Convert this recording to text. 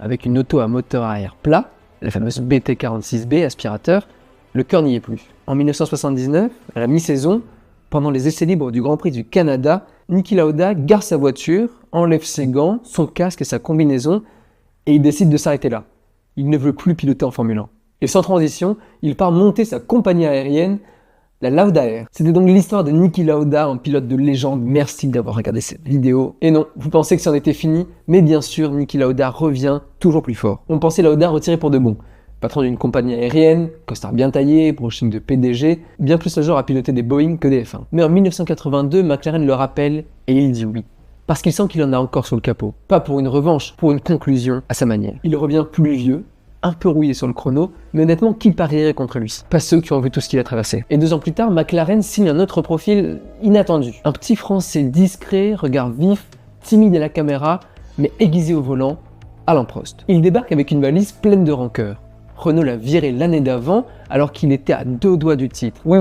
avec une auto à moteur à air plat, la fameuse BT46B aspirateur, le cœur n'y est plus. En 1979, à la mi-saison, pendant les essais libres du Grand Prix du Canada, Niki Lauda gare sa voiture, enlève ses gants, son casque et sa combinaison, et il décide de s'arrêter là. Il ne veut plus piloter en Formule 1. Et sans transition, il part monter sa compagnie aérienne, la Lauda Air. C'était donc l'histoire de Niki Lauda, un pilote de légende. Merci d'avoir regardé cette vidéo. Et non, vous pensez que c'en était fini, mais bien sûr, Niki Lauda revient toujours plus fort. On pensait Lauda retiré pour de bon. Patron d'une compagnie aérienne, costard bien taillé, brushing de PDG, bien plus le genre à piloter des Boeing que des F1. Mais en 1982, McLaren le rappelle et il dit oui. Parce qu'il sent qu'il en a encore sur le capot. Pas pour une revanche, pour une conclusion à sa manière. Il revient plus vieux, un peu rouillé sur le chrono, mais honnêtement, qui parierait contre lui? Pas ceux qui ont vu tout ce qu'il a traversé. Et 2 ans plus tard, McLaren signe un autre profil inattendu. Un petit Français discret, regard vif, timide à la caméra, mais aiguisé au volant, Alain Prost. Il débarque avec une valise pleine de rancœur. Renault l'a viré l'année d'avant, alors qu'il était à 2 doigts du titre. Oui,